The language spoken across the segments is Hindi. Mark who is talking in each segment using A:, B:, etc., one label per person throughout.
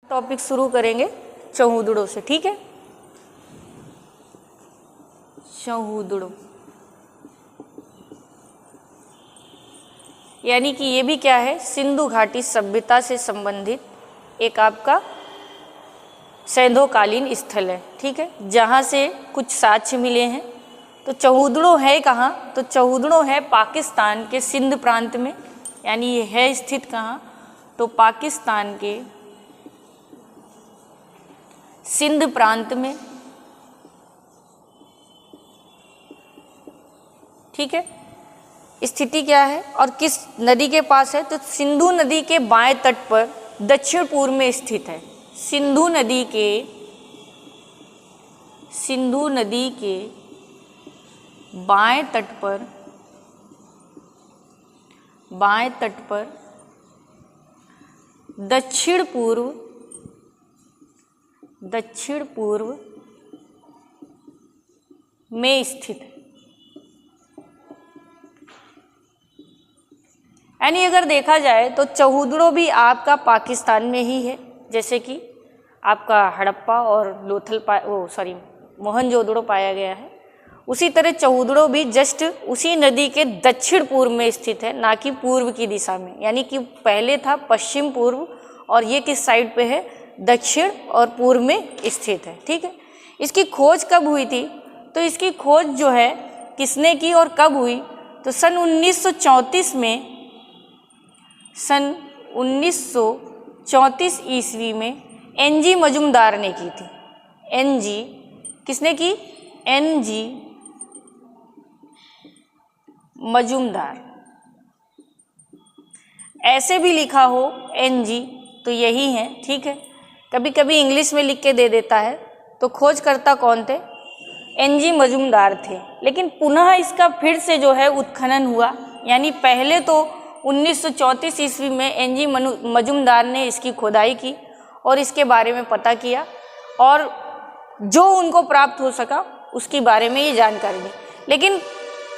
A: टॉपिक शुरू करेंगे चौहूदड़ों से, ठीक है। चौहूदड़ों यानी कि ये भी क्या है, सिंधु घाटी सभ्यता से संबंधित एक आपका सैंधोकालीन स्थल है, ठीक है, जहाँ से कुछ साक्ष्य मिले हैं। तो चौहूदड़ों है कहाँ, तो चौहूदड़ों है पाकिस्तान के सिंध प्रांत में, यानी ये है स्थित कहाँ, तो पाकिस्तान के सिंध प्रांत में, ठीक है। स्थिति क्या है और किस नदी के पास है, तो सिंधु नदी के बाएं तट पर दक्षिण पूर्व में स्थित है। सिंधु नदी के बाएं तट पर दक्षिण पूर्व में स्थित है। यानी अगर देखा जाए तो चौहूदड़ों भी आपका पाकिस्तान में ही है, जैसे कि आपका हड़प्पा और मोहनजोदड़ो पाया गया है। उसी तरह चौहूदड़ों भी जस्ट उसी नदी के दक्षिण पूर्व में स्थित है, ना कि पूर्व की दिशा में। यानी कि पहले था पश्चिम पूर्व और ये किस साइड पे है, दक्षिण और पूर्व में स्थित है, ठीक है। इसकी खोज कब हुई थी, तो इसकी खोज जो है किसने की और कब हुई, तो सन 1934 ईस्वी में एनजी मजुमदार ने की थी। किसने की, एनजी मजुमदार, ऐसे भी लिखा हो एनजी तो यही है, ठीक है। कभी कभी इंग्लिश में लिख के दे देता है। तो खोजकर्ता कौन थे, एनजी मजुमदार थे। लेकिन पुनः इसका फिर से जो है उत्खनन हुआ, यानी पहले तो 1934 ईस्वी में एनजी मजुमदार ने इसकी खोदाई की और इसके बारे में पता किया और जो उनको प्राप्त हो सका उसके बारे में ये जानकारी दी। लेकिन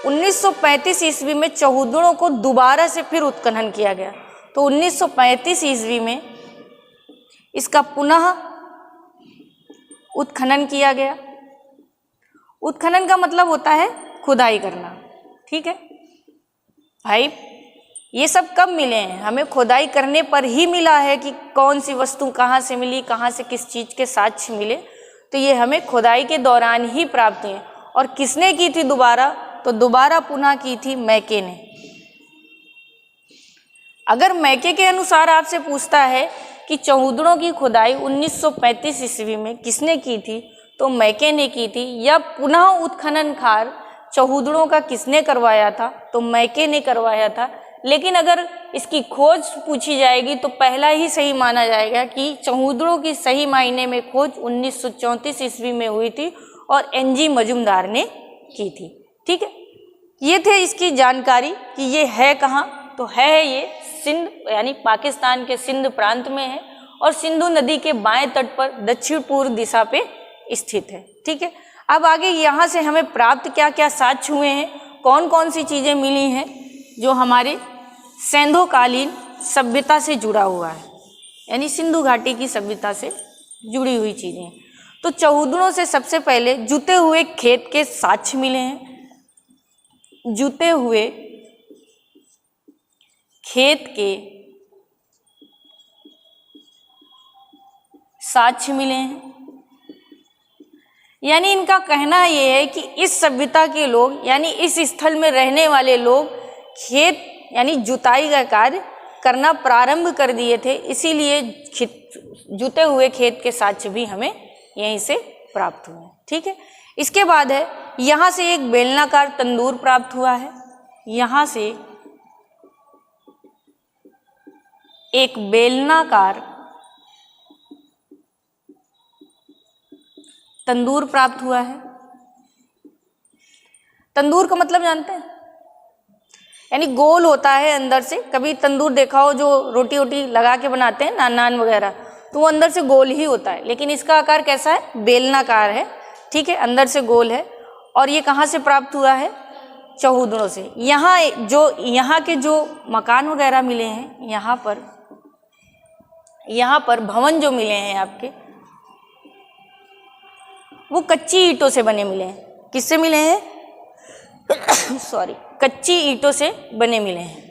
A: 1935 ईस्वी में चौहूदड़ों को दोबारा से फिर उत्खनन किया गया। तो 1935 ईस्वी में इसका पुनः उत्खनन किया गया। उत्खनन का मतलब होता है खुदाई करना, ठीक है भाई। ये सब कब मिले हैं, हमें खुदाई करने पर ही मिला है कि कौन सी वस्तु कहाँ से मिली, कहाँ से किस चीज़ के साक्ष्य मिले, तो ये हमें खुदाई के दौरान ही प्राप्त हुए। और किसने की थी दोबारा, तो दोबारा पुनः की थी मैके ने। अगर मैके के अनुसार आपसे पूछता है कि चौहूदड़ों की खुदाई 1935 ईस्वी में किसने की थी, तो मैके ने की थी, या पुनः उत्खनन कार्य चौहूदड़ों का किसने करवाया था, तो मैके ने करवाया था। लेकिन अगर इसकी खोज पूछी जाएगी तो पहला ही सही माना जाएगा कि चौहूदड़ों की सही मायने में खोज 1934 ईस्वी में हुई थी और एनजी मजुमदार ने की थी, ठीक है। ये थे इसकी जानकारी कि ये है कहाँ, तो है ये सिंध यानी पाकिस्तान के सिंध प्रांत में है और सिंधु नदी के बाएं तट पर दक्षिण पूर्व दिशा पे स्थित है, ठीक है। अब आगे यहाँ से हमें प्राप्त क्या क्या साक्ष्य हुए हैं, कौन कौन सी चीज़ें मिली हैं जो हमारे सैंधोकालीन सभ्यता से जुड़ा हुआ है, यानी सिंधु घाटी की सभ्यता से जुड़ी हुई चीज़ें। तो चौहूदड़ों से सबसे पहले जुते हुए खेत के साक्ष्य मिले हैं। जुते हुए खेत के साक्ष्य मिले हैं, यानी इनका कहना यह है कि इस सभ्यता के लोग यानी इस स्थल में रहने वाले लोग खेत यानी जुताई का कार्य करना प्रारंभ कर दिए थे, इसीलिए जुते हुए खेत के साक्ष्य भी हमें यहीं से प्राप्त हुए, ठीक है। इसके बाद है यहाँ से एक बेलनाकार तंदूर प्राप्त हुआ है। यहाँ से एक बेलनाकार तंदूर प्राप्त हुआ है। तंदूर का मतलब जानते हैं, यानी गोल होता है अंदर से। कभी तंदूर देखा हो जो रोटी वोटी लगा के बनाते हैं नान वगैरह, तो वो अंदर से गोल ही होता है, लेकिन इसका आकार कैसा है, बेलनाकार है, ठीक है, अंदर से गोल है। और ये कहाँ से प्राप्त हुआ है, चौहूदड़ों से। यहाँ के जो मकान वगैरह मिले हैं, यहाँ पर यहाँ पर भवन जो मिले हैं आपके, वो कच्ची ईंटों से बने मिले हैं। किससे मिले हैं? सॉरी, कच्ची ईंटों से बने मिले हैं।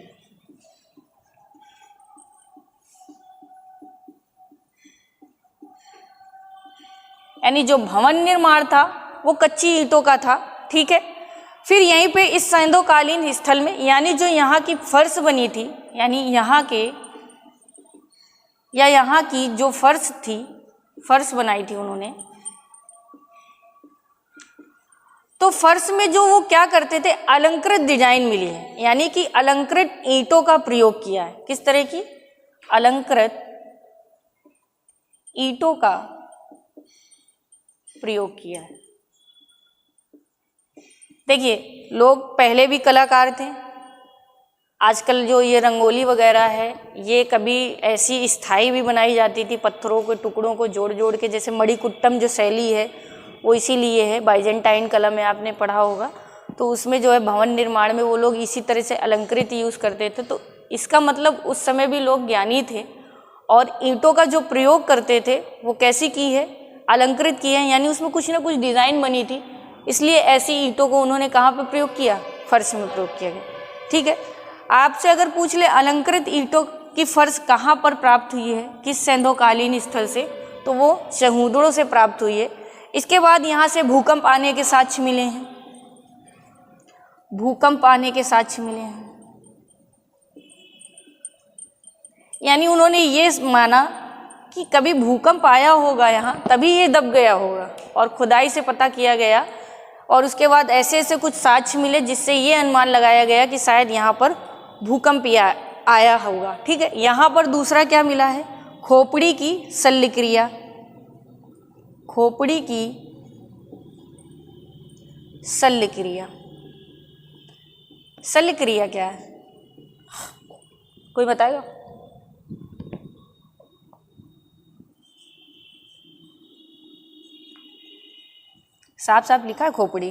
A: यानी जो भवन निर्माण था वो कच्ची ईंटों का था, ठीक है। फिर यहीं पे इस सैंधोकालीन स्थल में, यानी जो यहाँ की फर्श बनी थी, यानी यहाँ के या यहाँ की जो फर्श थी, फर्श बनाई थी उन्होंने, तो फर्श में जो वो क्या करते थे, अलंकृत डिजाइन मिली है, यानी कि अलंकृत ईंटों का प्रयोग किया है। किस तरह की? अलंकृत ईंटों का प्रयोग किया है। देखिए, लोग पहले भी कलाकार थे। आजकल जो ये रंगोली वगैरह है, ये कभी ऐसी स्थायी भी बनाई जाती थी, पत्थरों के टुकड़ों को जोड़ जोड़ के, जैसे मणिकुट्टम जो शैली है वो इसीलिए है, बाइजेंटाइन कला में आपने पढ़ा होगा। तो उसमें जो है भवन निर्माण में वो लोग इसी तरह से अलंकृत यूज़ करते थे। तो इसका मतलब उस समय भी लोग ज्ञानी थे और ईंटों का जो प्रयोग करते थे वो कैसी की है, अलंकृत की है, यानी उसमें कुछ ना कुछ डिज़ाइन बनी थी, इसलिए ऐसी ईंटों को उन्होंने कहाँ पर प्रयोग किया? फर्श में प्रयोग किया गया, ठीक है। आपसे अगर पूछ ले अलंकृत ईंटों की फर्श कहाँ पर प्राप्त हुई है, किस सैंधोकालीन स्थल से, तो वो चहूदड़ों से प्राप्त हुई है। इसके बाद यहाँ से भूकंप आने के साक्ष्य मिले हैं, भूकंप आने के साक्ष्य मिले हैं, यानी उन्होंने ये माना कि कभी भूकंप आया होगा यहाँ, तभी ये दब गया होगा, और खुदाई से पता किया गया और उसके बाद ऐसे ऐसे कुछ साक्ष्य मिले जिससे ये अनुमान लगाया गया कि शायद यहाँ पर भूकंप आया होगा, ठीक है। यहाँ पर दूसरा क्या मिला है? खोपड़ी की शल्य क्रिया। खोपड़ी की शल्य क्रिया। शल्य क्रिया क्या है, कोई बताएगा? साफ साफ लिखा है खोपड़ी।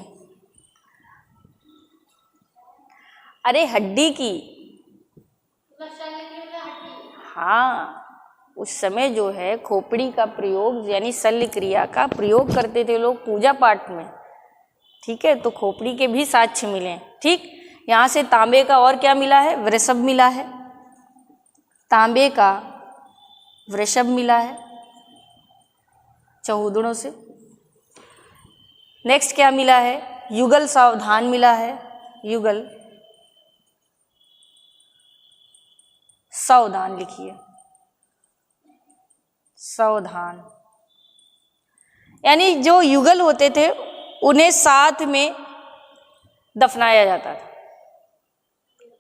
A: अरे हड्डी की, हाँ, उस समय जो है खोपड़ी का प्रयोग यानी शल्य क्रिया का प्रयोग करते थे लोग पूजा पाठ में, ठीक है। तो खोपड़ी के भी साक्ष्य मिले, ठीक। यहाँ से तांबे का और क्या मिला है? वृषभ मिला है, तांबे का वृषभ मिला है चहूदड़ों से। नेक्स्ट क्या मिला है? युगल सावधान मिला है, युगल सावधान लिखिए, सावधान, यानी जो युगल होते थे उन्हें साथ में दफनाया जाता था,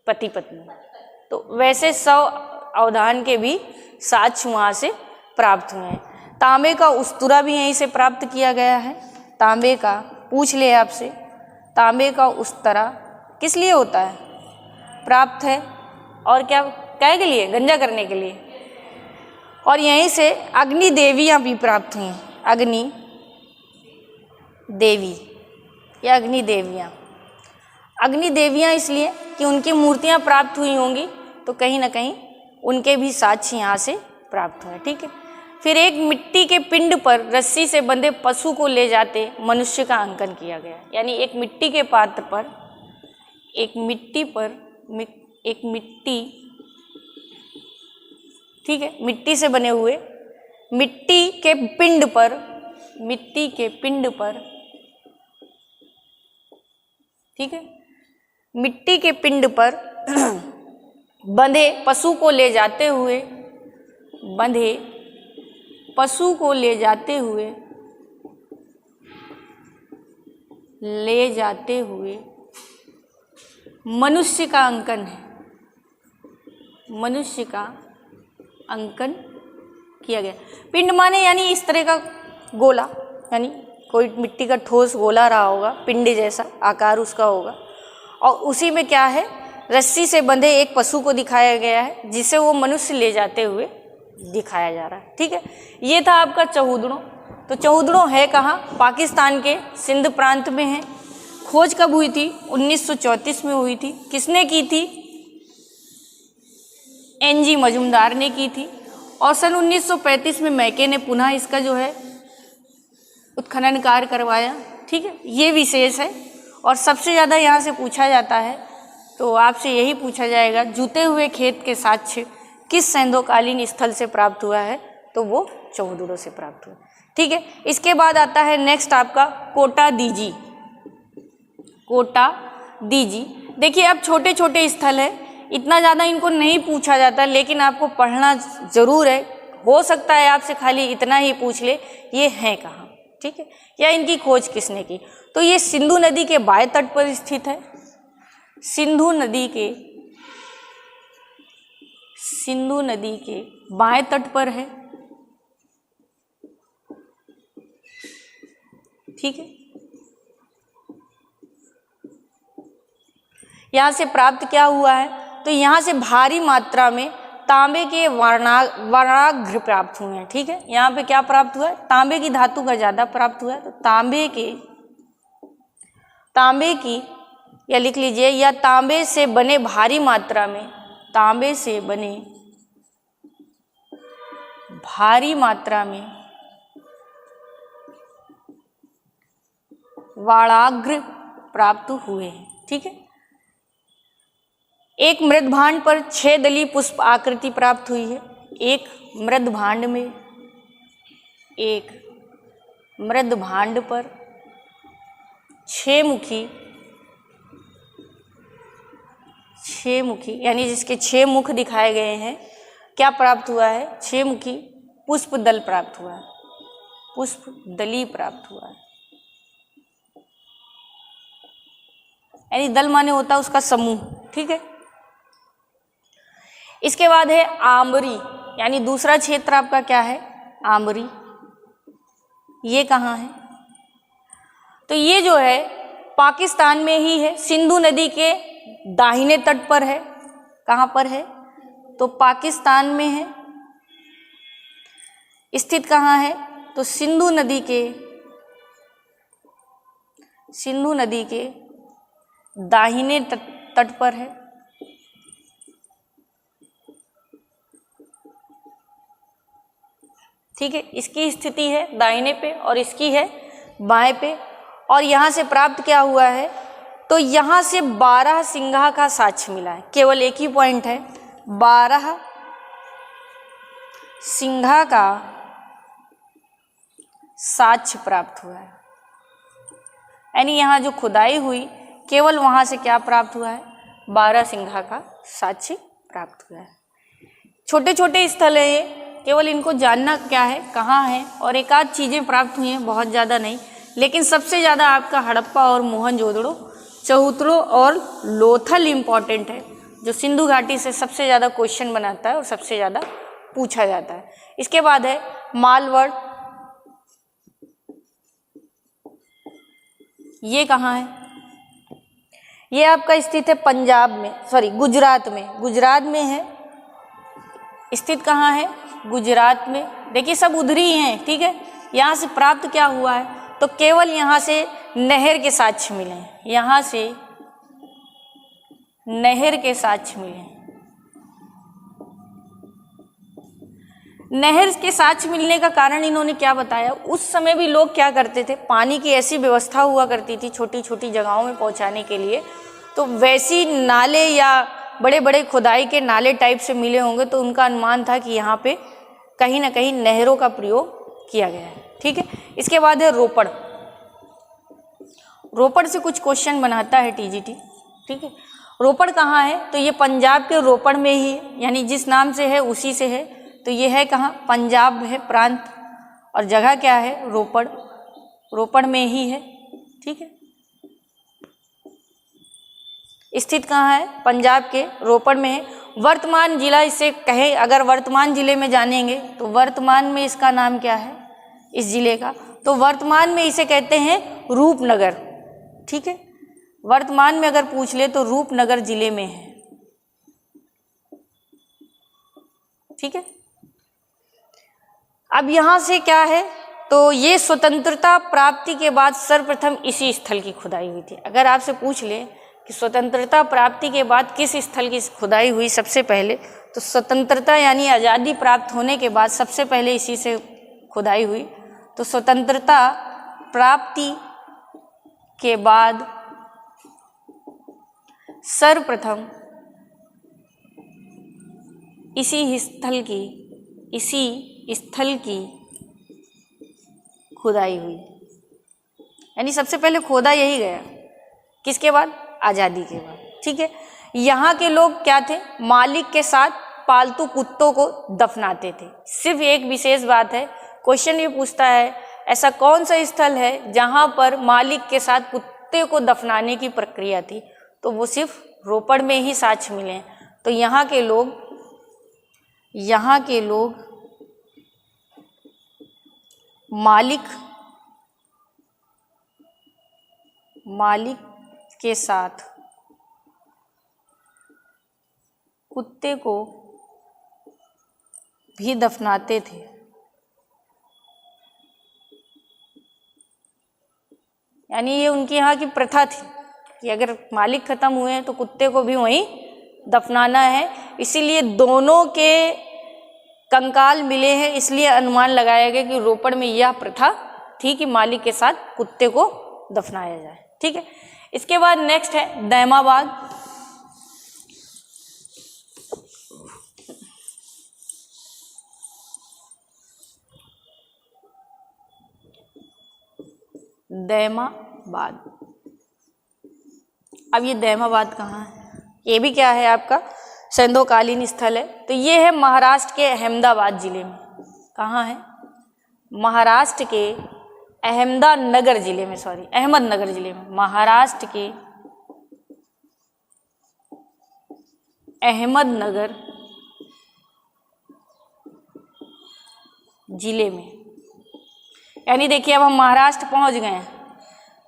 A: पति पत्नी। तो वैसे सावधान के भी साक्ष्य वहाँ से प्राप्त हुए हैं। तांबे का उस्तरा भी यहीं से प्राप्त किया गया है। तांबे का, पूछ ले आपसे, तांबे का उस्तरा किस लिए होता है? प्राप्त है और क्या के लिए? गंजा करने के लिए। और यहीं से अग्नि देवियाँ भी प्राप्त हुई, अग्नि देवी या अग्नि देवियाँ। अग्नि देवियाँ इसलिए कि उनकी मूर्तियाँ प्राप्त हुई होंगी, तो कहीं ना कहीं उनके भी साक्ष्य यहाँ से प्राप्त हुए, ठीक है। फिर एक मिट्टी के पिंड पर रस्सी से बंधे पशु को ले जाते मनुष्य का अंकन किया गया, यानी एक मिट्टी के पात्र पर, एक मिट्टी पर, एक मिट्टी, ठीक है, मिट्टी से बने हुए मिट्टी के पिंड पर, मिट्टी के पिंड पर, ठीक है, मिट्टी के पिंड पर बंधे पशु को ले जाते हुए, बंधे पशु को ले जाते हुए, ले जाते हुए मनुष्य का अंकन है, मनुष्य का अंकन किया गया। पिंड माने यानी इस तरह का गोला, यानी कोई मिट्टी का ठोस गोला रहा होगा, पिंड जैसा आकार उसका होगा, और उसी में क्या है, रस्सी से बंधे एक पशु को दिखाया गया है जिसे वो मनुष्य ले जाते हुए दिखाया जा रहा है, ठीक है। ये था आपका चहूदड़ों। तो चहूदड़ों है कहाँ? पाकिस्तान के सिंध प्रांत में है। खोज कब हुई थी? 1934 में हुई थी। किसने की थी? एनजी मजूमदार ने की थी। और सन 1935 में मैके ने पुनः इसका जो है उत्खनन कार्य करवाया। ठीक है, ये विशेष है। और सबसे ज़्यादा यहाँ से पूछा जाता है, तो आपसे यही पूछा जाएगा, जुते हुए खेत के साक्ष्य किस सैंधवकालीन स्थल से प्राप्त हुआ है, तो वो चौहुदड़ो से प्राप्त हुआ। ठीक है, इसके बाद आता है नेक्स्ट आपका कोटा दीजी। कोटा दीजी, देखिए अब छोटे छोटे स्थल है, इतना ज़्यादा इनको नहीं पूछा जाता, लेकिन आपको पढ़ना ज़रूर है। हो सकता है आपसे खाली इतना ही पूछ ले, ये हैं कहाँ, ठीक है, या इनकी खोज किसने की। तो ये सिंधु नदी के बाएं तट पर स्थित है, सिंधु नदी के बाएं तट पर है। ठीक है, यहाँ से प्राप्त क्या हुआ है, तो यहाँ से भारी मात्रा में तांबे के वर्णाग्र प्राप्त हुए हैं। ठीक है, यहाँ पे क्या प्राप्त हुआ है, तांबे की धातु का ज़्यादा प्राप्त हुआ है। तो तांबे की या लिख लीजिए, या तांबे से बने भारी मात्रा में, तांबे से बने भारी मात्रा में वर्णाग्र प्राप्त हुए हैं। ठीक है, एक मृदभांड पर 6 दली पुष्प आकृति प्राप्त हुई है। एक मृदभांड पर 6 मुखी यानी जिसके 6 मुख दिखाए गए हैं, क्या प्राप्त हुआ है, 6 मुखी पुष्प दल प्राप्त हुआ है, पुष्प दली प्राप्त हुआ है। यानी दल माने होता है उसका समूह। ठीक है, इसके बाद है आंबरी, यानी दूसरा क्षेत्र आपका क्या है, आंबरी। ये कहाँ है, तो ये जो है पाकिस्तान में ही है, सिंधु नदी के दाहिने तट पर है। कहाँ पर है, तो पाकिस्तान में है। स्थित कहाँ है, तो सिंधु नदी के दाहिने तट पर है। ठीक है, इसकी स्थिति है दाहिने पे और इसकी है बाएं पे। और यहाँ से प्राप्त क्या हुआ है, तो यहाँ से 12 सिंघा का साक्ष्य मिला है। केवल एक ही पॉइंट है, 12 सिंघा का साक्ष्य प्राप्त हुआ है। यानी यहाँ जो खुदाई हुई, केवल वहाँ से क्या प्राप्त हुआ है, 12 सिंघा का साक्ष्य प्राप्त हुआ है। छोटे छोटे स्थल है ये, केवल इनको जानना क्या है, कहाँ है, और एक आध चीज़ें प्राप्त हुई हैं, बहुत ज़्यादा नहीं। लेकिन सबसे ज़्यादा आपका हड़प्पा और मोहनजोदड़ो, चौहुदड़ो और लोथल इम्पॉर्टेंट है, जो सिंधु घाटी से सबसे ज़्यादा क्वेश्चन बनाता है और सबसे ज़्यादा पूछा जाता है। इसके बाद है मालवड़। ये कहाँ है, ये आपका स्थित है पंजाब में, गुजरात में है। स्थित कहाँ है, गुजरात में। देखिए सब उधर ही हैं। ठीक है, यहाँ से प्राप्त क्या हुआ है, तो केवल यहाँ से नहर के साक्ष्य मिले हैं, यहाँ से नहर के साक्ष्य मिले हैं। नहर के साक्ष्य मिलने का कारण इन्होंने क्या बताया, उस समय भी लोग क्या करते थे, पानी की ऐसी व्यवस्था हुआ करती थी छोटी छोटी जगहों में पहुंचाने के लिए, तो वैसी नाले या बड़े बड़े खुदाई के नाले टाइप से मिले होंगे, तो उनका अनुमान था कि यहाँ पे कहीं ना कहीं नहरों का प्रयोग किया गया है। ठीक है, इसके बाद है रोपड़। रोपड़ से कुछ क्वेश्चन बनाता है टीजीटी। ठीक है, रोपड़ कहाँ है, तो ये पंजाब के रोपड़ में ही है, यानी जिस नाम से है उसी से है। तो ये है कहाँ, पंजाब है प्रांत, और जगह क्या है, रोपड़, रोपड़ में ही है। ठीक है, स्थित कहाँ है, पंजाब के रोपड़ में है। वर्तमान जिला इसे कहे, अगर वर्तमान जिले में जानेंगे तो वर्तमान में इसका नाम क्या है, इस जिले का, तो वर्तमान में इसे कहते हैं रूपनगर। ठीक है, वर्तमान में अगर पूछ ले तो रूपनगर जिले में है। ठीक है, अब यहाँ से क्या है, तो ये स्वतंत्रता प्राप्ति के बाद सर्वप्रथम इसी स्थल की खुदाई हुई थी। अगर आपसे पूछ ले कि स्वतंत्रता प्राप्ति के बाद किस स्थल की खुदाई हुई सबसे पहले, तो स्वतंत्रता यानी आज़ादी प्राप्त होने के बाद सबसे पहले इसी से खुदाई हुई। तो स्वतंत्रता प्राप्ति के बाद सर्वप्रथम इसी स्थल की खुदाई हुई, यानी सबसे पहले खोदा यही गया। किसके बाद? आज़ादी के बाद। ठीक है। यहाँ के लोग क्या थे? मालिक के साथ पालतू कुत्तों को दफनाते थे। सिर्फ एक विशेष बात है, क्वेश्चन ये पूछता है ऐसा कौन सा स्थल है जहाँ पर मालिक के साथ कुत्ते को दफनाने की प्रक्रिया थी, तो वो सिर्फ रोपड़ में ही साक्ष्य मिले हैं। तो यहाँ के लोग मालिक के साथ कुत्ते को भी दफनाते थे। यानी ये उनके यहाँ की प्रथा थी कि अगर मालिक खत्म हुए हैं तो कुत्ते को भी वहीं दफनाना है। इसीलिए दोनों के कंकाल मिले हैं, इसलिए अनुमान लगाया गया कि रोपड़ में यह प्रथा थी कि मालिक के साथ कुत्ते को दफनाया जाए। ठीक है। इसके बाद नेक्स्ट है दैमाबाद। दैमाबाद, अब ये दैमाबाद कहाँ है? ये भी क्या है? आपका संध्योकालीन स्थल है। तो ये है महाराष्ट्र के अहमदाबाद जिले में। कहाँ है? महाराष्ट्र के अहमदनगर जिले में, अहमदनगर जिले में। महाराष्ट्र के अहमदनगर जिले में। यानी देखिए अब हम महाराष्ट्र पहुंच गए हैं,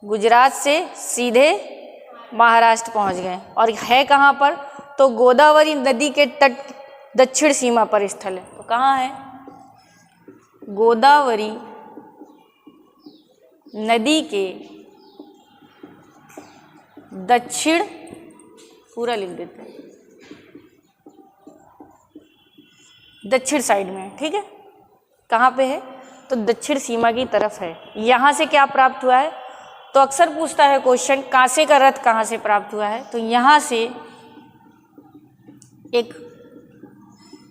A: गुजरात से सीधे महाराष्ट्र पहुंच गए। और है कहाँ पर? तो गोदावरी नदी के तट दक्षिण सीमा पर स्थल है। तो कहाँ है? गोदावरी नदी के दक्षिण, पूरा लिख देते हैं, दक्षिण साइड में है। ठीक है। कहाँ पे है? तो दक्षिण सीमा की तरफ है। यहाँ से क्या प्राप्त हुआ है? तो अक्सर पूछता है क्वेश्चन, कांसे का रथ कहाँ से प्राप्त हुआ है? तो यहाँ से एक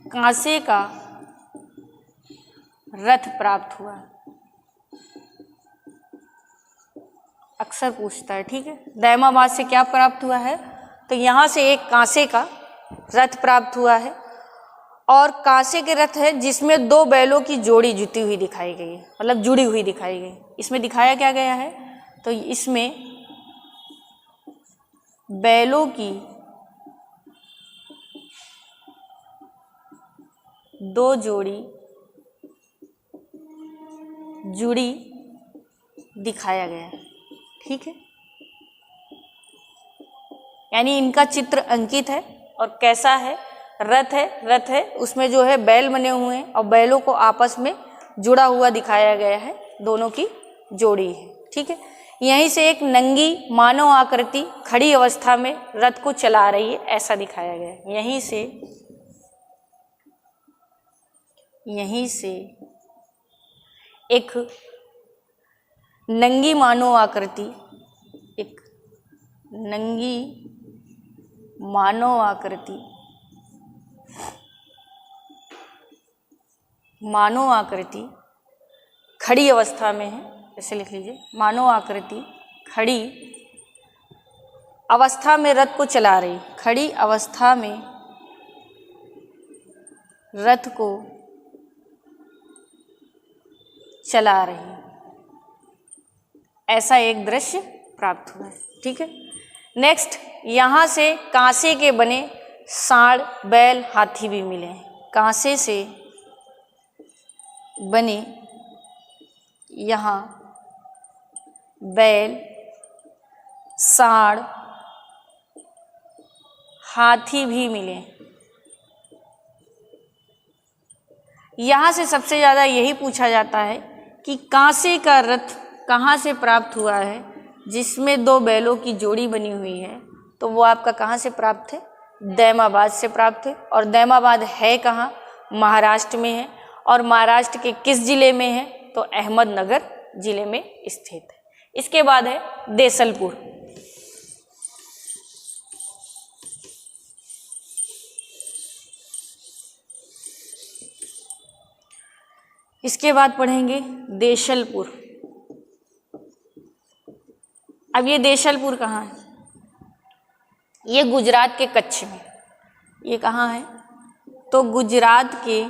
A: कांसे का रथ प्राप्त हुआ है, अक्सर पूछता है। ठीक है। दैमाबाद से क्या प्राप्त हुआ है? तो यहाँ से एक कांसे का रथ प्राप्त हुआ है, और कांसे के रथ है जिसमें दो बैलों की जोड़ी जुटी हुई दिखाई गई है, मतलब जुड़ी हुई दिखाई गई। इसमें दिखाया क्या गया है? तो इसमें बैलों की दो जोड़ी जुड़ी दिखाया गया है। ठीक है। यानी इनका चित्र अंकित है। और कैसा है? रथ है, उसमें जो है बैल बने हुए हैं और बैलों को आपस में जुड़ा हुआ दिखाया गया है, दोनों की जोड़ी है। ठीक है। यहीं से एक नंगी मानव आकृति खड़ी अवस्था में रथ को चला रही है, ऐसा दिखाया गया है। यहीं से एक नंगी मानव आकृति, मानव आकृति खड़ी अवस्था में है, ऐसे लिख लीजिए। मानव आकृति खड़ी अवस्था में रथ को चला रही, खड़ी अवस्था में रथ को चला रही, ऐसा एक दृश्य प्राप्त हुआ है। ठीक है। नेक्स्ट, यहाँ से कांसे के बने सांड, बैल, हाथी भी मिले हैं। कांसे से बने यहाँ बैल, सांड, हाथी भी मिले। यहाँ से सबसे ज़्यादा यही पूछा जाता है कि कांसे का रथ कहाँ से प्राप्त हुआ है जिसमें दो बैलों की जोड़ी बनी हुई है तो वो आपका कहाँ से प्राप्त थे? दैमाबाद से प्राप्त थे। और दैमाबाद है कहाँ? महाराष्ट्र में है। और महाराष्ट्र के किस जिले में है? तो अहमदनगर जिले में स्थित है। इसके बाद है देसलपुर। इसके बाद पढ़ेंगे देशलपुर। अब ये देशलपुर कहाँ है? ये गुजरात के कच्छ में। ये कहाँ है? तो गुजरात के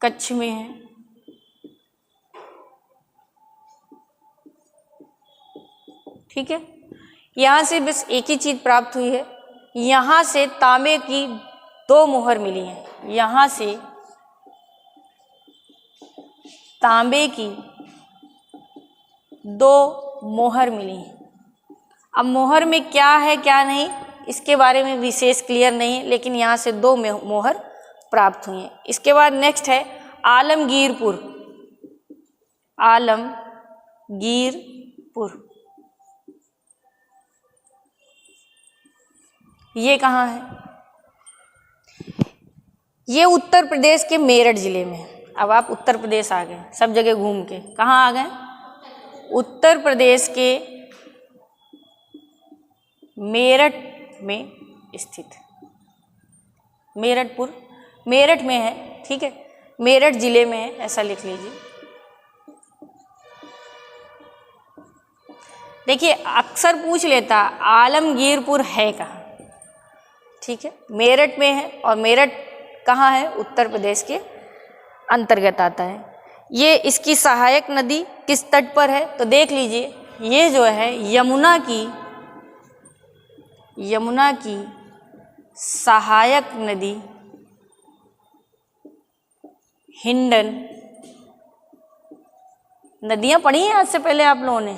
A: कच्छ में है। ठीक है, यहाँ से बस एक ही चीज प्राप्त हुई है, यहाँ से तांबे की 2 मोहर मिली हैं। यहाँ से तांबे की 2 मोहर मिली हैं। अब मोहर में क्या है क्या नहीं इसके बारे में विशेष क्लियर नहीं है, लेकिन यहाँ से 2 मोहर प्राप्त हुई हैं। इसके बाद नेक्स्ट है आलमगीरपुर। आलमगीरपुर ये कहाँ है? ये उत्तर प्रदेश के मेरठ जिले में है। अब आप उत्तर प्रदेश आ गए, सब जगह घूम के कहाँ आ गए? उत्तर प्रदेश के मेरठ में स्थित। मेरठपुर मेरठ में है। ठीक है, मेरठ जिले में है, ऐसा लिख लीजिए। देखिए अक्सर पूछ लेता आलमगीरपुर है कहाँ। ठीक है, मेरठ में है। और मेरठ कहाँ है? उत्तर प्रदेश के अंतर्गत आता है। ये इसकी सहायक नदी किस तट पर है? तो देख लीजिए, ये जो है यमुना की सहायक नदी हिंडन। नदियां पढ़ी हैं आज से पहले आप लोगों ने।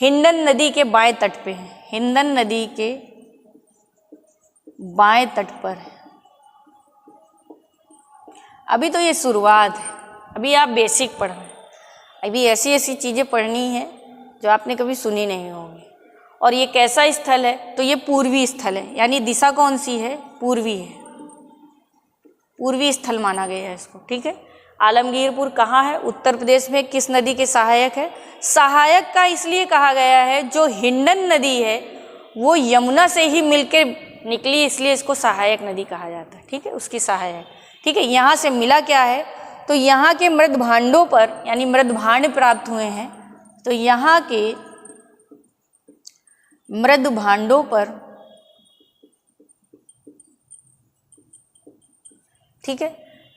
A: हिंडन नदी के बाएं तट पे है। हिंडन नदी के बाएं तट पर है। अभी तो ये शुरुआत है, अभी आप बेसिक पढ़ रहे हैं। अभी ऐसी ऐसी चीज़ें पढ़नी है जो आपने कभी सुनी नहीं होगी। और ये कैसा स्थल है? तो ये पूर्वी स्थल है, यानी दिशा कौन सी है? पूर्वी है। पूर्वी स्थल माना गया है इसको। ठीक है, आलमगीरपुर कहाँ है? उत्तर प्रदेश में। किस नदी के सहायक है? सहायक का इसलिए कहा गया है, जो हिंडन नदी है वो यमुना से ही मिलकर निकली, इसलिए इसको सहायक नदी कहा जाता है। ठीक है, उसकी सहायक। ठीक है, यहाँ से मिला क्या है? तो यहाँ के मृद भांडों पर, यानी मृद भांड प्राप्त हुए हैं। तो यहाँ के मृद भांडों पर, ठीक है,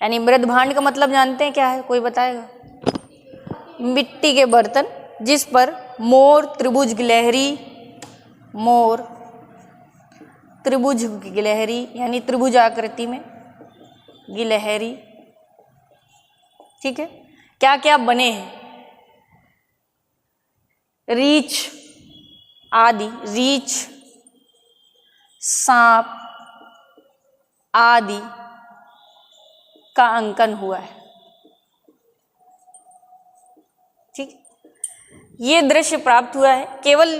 A: यानी मृद भांड का मतलब जानते हैं क्या है? कोई बताएगा? मिट्टी के बर्तन जिस पर मोर, त्रिभुज, गिलहरी, मोर, त्रिभुज, गिलहरी यानी त्रिभुज आकृति में गिलहरी। ठीक है, क्या क्या बने हैं? रीछ आदि, रीछ, सांप आदि का अंकन हुआ है। ठीक, ये दृश्य प्राप्त हुआ है। केवल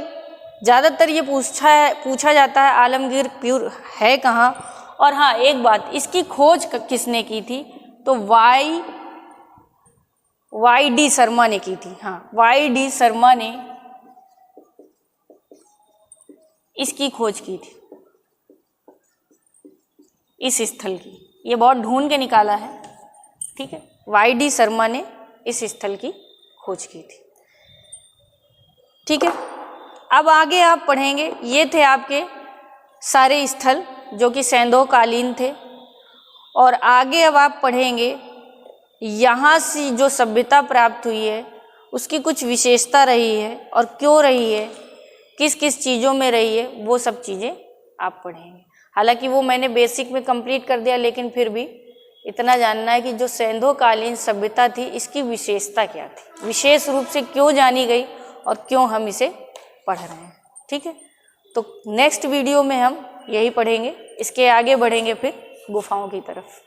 A: ज़्यादातर ये पूछा जाता है आलमगीरपुर है कहाँ। और हाँ, एक बात, इसकी खोज किसने की थी? तो वाई डी शर्मा ने की थी। हाँ, वाई डी शर्मा ने इसकी खोज की थी, इस स्थल की। ये बहुत ढूंढ के निकाला है। ठीक है, वाई डी शर्मा ने इस स्थल की खोज की थी। ठीक है, अब आगे आप पढ़ेंगे। ये थे आपके सारे स्थल जो कि सैंधवकालीन थे। और आगे अब आप पढ़ेंगे यहाँ से जो सभ्यता प्राप्त हुई है उसकी कुछ विशेषता रही है और क्यों रही है, किस किस चीज़ों में रही है, वो सब चीज़ें आप पढ़ेंगे। हालांकि वो मैंने बेसिक में कंप्लीट कर दिया, लेकिन फिर भी इतना जानना है कि जो सैंधवकालीन सभ्यता थी इसकी विशेषता क्या थी, विशेष रूप से क्यों जानी गई और क्यों हम इसे पढ़ रहे हैं। ठीक है, तो नेक्स्ट वीडियो में हम यही पढ़ेंगे। इसके आगे बढ़ेंगे फिर गुफाओं की तरफ।